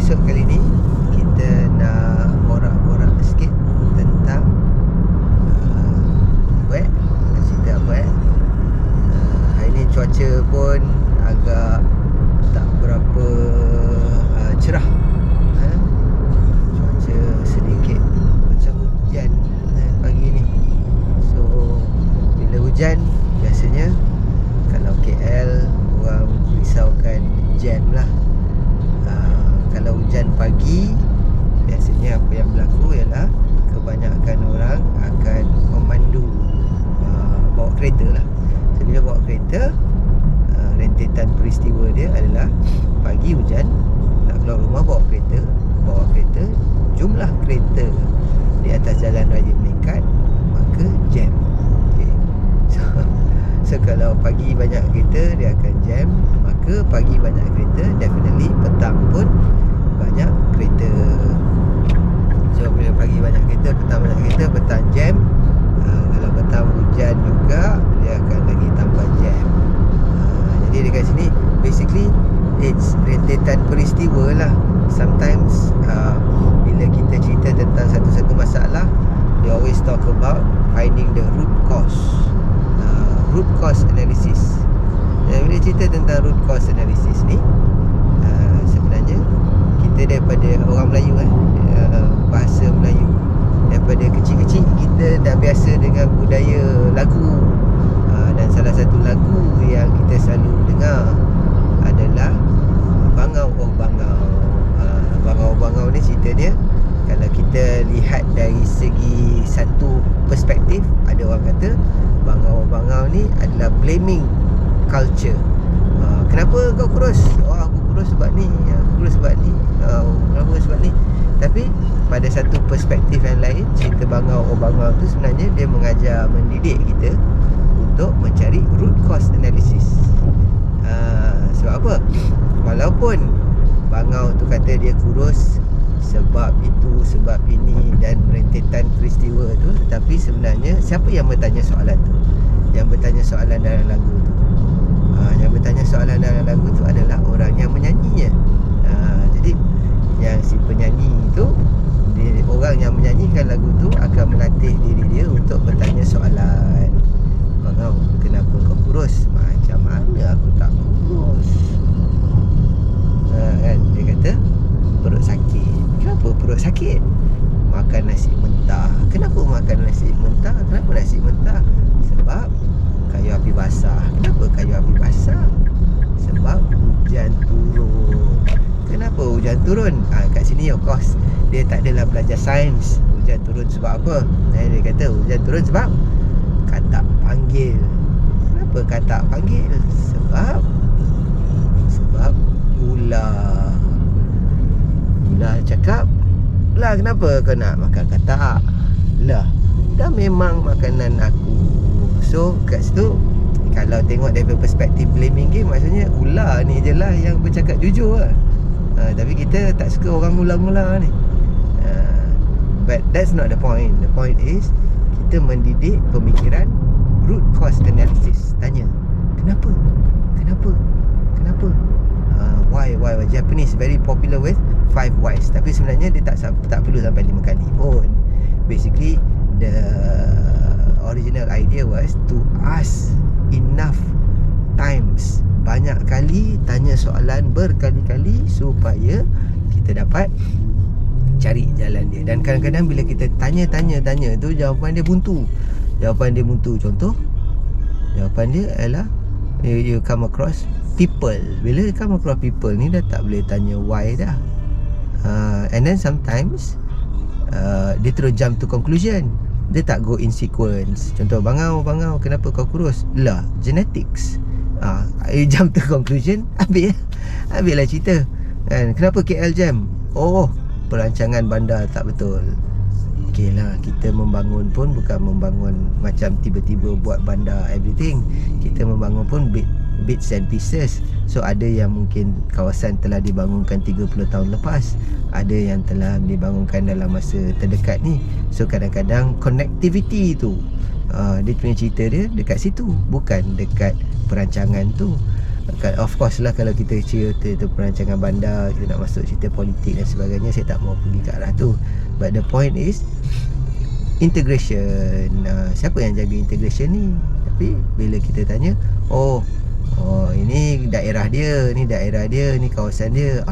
episod kali ni kita nak borak-borak sikit tentang buat cerita buat. Hari ni cuaca pun agak tak berapa cerah. Cuaca sedikit macam hujan pagi ni. So bila hujan biasanya kalau KL orang risaukan jam lah. Kalau hujan pagi biasanya apa yang berlaku ialah kebanyakan orang akan memandu bawa kereta lah. So bila bawa kereta, rentetan peristiwa dia adalah pagi hujan, nak keluar rumah bawa kereta, jumlah kereta di atas jalan raya meningkat, maka jam. Okay. So kalau pagi banyak kereta dia akan jam, maka pagi banyak kereta definitely petang pun banyak kereta. So bila pagi banyak kereta, petang banyak kereta, petang jam. Kalau petang hujan juga dia akan lagi tambah jam. Jadi dekat sini basically it's rentetan peristiwa lah. Sometimes bila kita cerita tentang satu-satu masalah, we always talk about finding the root cause. Root cause analysis. Dan bila cerita tentang root cause analysis ni, sebenarnya kita daripada orang Melayu bahasa Melayu, daripada kecil-kecil kita dah biasa dengan budaya lagu. Dan salah satu lagu yang kita selalu dengar adalah Bangau Oh Bangau. Bangau Oh Bangau ni cerita dia, kalau kita lihat dari segi satu perspektif, ada orang kata Bangau Oh Bangau ni adalah blaming culture. Kenapa kau kurus? Aku kurus sebab ni, aku kurus sebab ni, kenapa sebab ni. Tapi pada satu perspektif yang lain, cerita Bangau Oh Bangau tu sebenarnya dia mengajar, mendidik kita untuk mencari root cause analysis. Sebab apa? Walaupun Bangau tu kata dia kurus sebab itu, sebab ini dan rentetan peristiwa tu, tetapi sebenarnya siapa yang bertanya soalan tu? Yang bertanya soalan dalam lagu tu, yang bertanya soalan dalam lagu tu adalah orang yang menyanyinya. Jadi yang si penyanyi tu, orang yang menyanyikan lagu tu akan melatih diri dia untuk bertanya soalan. Bangau, kenapa kau kurus? Macam mana aku tak kurus? Kan dia kata perut sakit. Kenapa perut sakit? Makan nasi mentah. Kenapa makan nasi mentah? Kenapa nasi mentah? Sebab kayu api basah. Kenapa kayu api basah? Sebab hujan turun. Kenapa hujan turun? Kat sini of course dia tak adalah belajar sains. Hujan turun sebab apa? Dia kata hujan turun sebab katak panggil. Kenapa katak panggil? Sebab ular. Ular cakap, "Lah kenapa kau nak makan katak?" "Lah, dah memang makanan aku." So kat situ kalau tengok dari perspektif blaming game, maksudnya ular ni je lah yang bercakap jujur lah. Tapi kita tak suka orang ular-ular ni. But that's not the point. The point is kita mendidik pemikiran root cause analysis. Tanya, kenapa? Kenapa? Kenapa? Why? Japanese very popular with 5 whys. Tapi sebenarnya dia tak perlu sampai 5 kali pun. Basically the original idea was to ask enough times, banyak kali tanya soalan berkali-kali supaya kita dapat cari jalan dia. Dan kadang-kadang bila kita tanya tu, jawapan dia buntu. Contoh, jawapan dia adalah you come across people. Bila come across people ni dah tak boleh tanya why dah. And then sometimes dia terus jump to conclusion. Dia tak go in sequence. Contoh, Bangau, kenapa kau kurus? Lah, genetics. You jump to conclusion, habislah cerita. Kan? Kenapa KL jam? Oh, perancangan bandar tak betul. Okey lah, kita membangun pun bukan membangun macam tiba-tiba buat bandar everything. Kita membangun pun bits and pieces. So ada yang mungkin kawasan telah dibangunkan 30 tahun lepas, ada yang telah dibangunkan dalam masa terdekat ni. So kadang-kadang connectivity tu, dia punya cerita dia dekat situ, bukan dekat perancangan tu. Of course lah, kalau kita cerita tu perancangan bandar, kita nak masuk cerita politik dan sebagainya, saya tak mau pergi ke arah tu. But the point is integration. Siapa yang jaga integration ni? Tapi bila kita tanya, oh ini daerah dia, ni kawasan dia,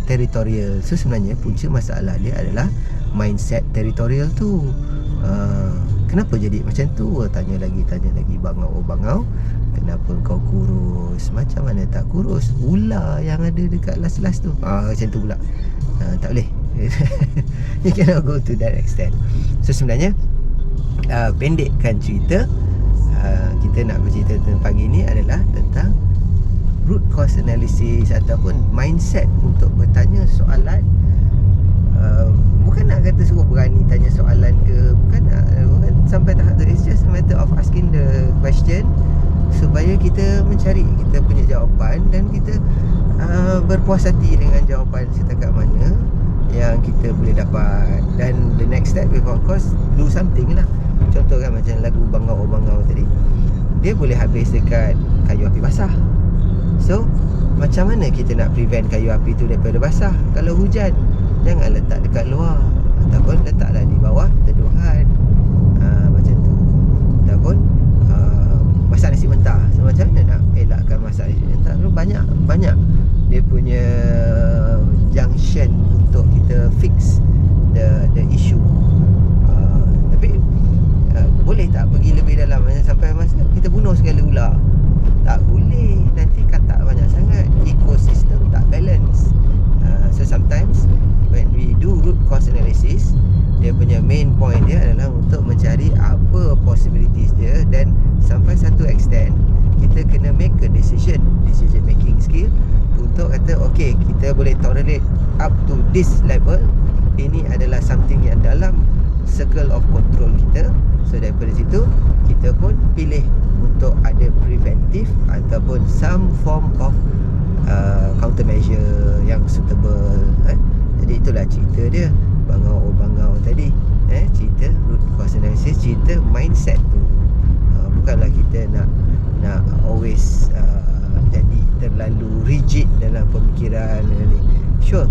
territorial. So sebenarnya punca masalah dia adalah mindset territorial tu. Kenapa jadi macam tu? Tanya lagi bangau, kenapa kau kurus? Macam mana tak kurus? Ular yang ada dekat las-las tu, macam tu pula. Tak boleh. You cannot go to that extent. So sebenarnya pendekkan cerita, kita nak bercerita tentang pagi ni adalah tentang root cause analysis ataupun mindset untuk bertanya soalan. Bukan nak kata suruh berani tanya soalan ke, bukan sampai tahap tu. It's just a matter of asking the question supaya kita mencari kita punya jawapan dan kita berpuas hati dengan jawapan setakat mana yang kita boleh dapat. Dan the next step is of course do something lah. Contoh kan macam lagu Bangau tadi, dia boleh habis dekat kayu api basah. So macam mana kita nak prevent kayu api tu daripada basah? Kalau hujan, jangan letak dekat luar, ataupun letaklah di bawah teduhan, macam tu. Ataupun masak nasi mentah. So macam mana nak elakkan masak nasi mentah tu? Banyak dia punya junction untuk kita fix the issue. Tapi boleh tak pergi lebih dalam sampai masa kita bunuh segala ular? Tak boleh, nanti katak banyak sangat, ekosistem tak balance. So sometimes when we do root cause analysis, dia punya main point dia adalah untuk mencari apa possibilities dia, dan sampai satu extent kita kena make a decision making skill untuk kata okay, kita boleh tolerate up to this level. Ini adalah something yang dalam circle of control kita. So daripada situ kita pun pilih untuk ada preventive ataupun some form of countermeasure yang suitable. Jadi itulah cerita dia Bangau tadi. Cerita root cause analysis, cerita mindset tu. Bukanlah kita nak always jadi terlalu rigid dalam pemikiran ni. Sure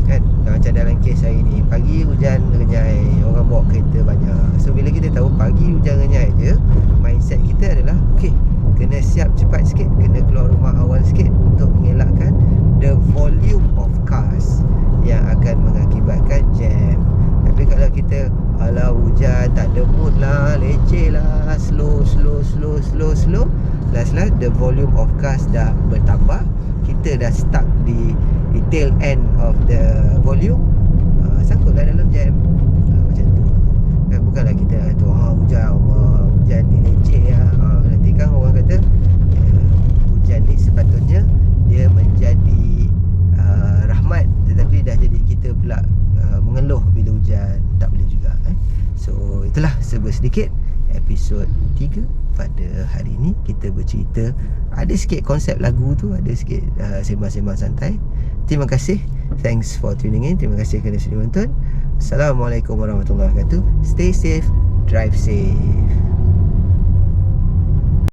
kan, macam dalam kes hari ni, pagi hujan renyai, orang bawa kereta banyak. So bila kita tahu pagi hujan renyai je, mindset kita adalah okay, kena siap cepat sikit, kena keluar rumah awal sikit untuk mengelakkan the volume of cars yang akan mengakibatkan jam. Tapi kalau kita alah hujan, tak ada mood lah, leceh lah, slow, last the volume of cars dah bertambah, kita dah stuck di tail end of the volume, sangkutlah dalam jam. Macam tu kan, bukanlah kita tu hujan ni leceh lah. Nanti kan orang kata hujan ni sepatutnya dia menjadi rahmat, tetapi dah jadi kita pula mengeluh bila hujan. Tak boleh juga. So itulah sedikit episod 3 pada hari ni. Kita bercerita, ada sikit konsep lagu tu, ada sikit sembang-sembang santai. Terima kasih, thanks for tuning in. Terima kasih kerana sudi menonton. Assalamualaikum warahmatullahi wabarakatuh. Stay safe, drive safe.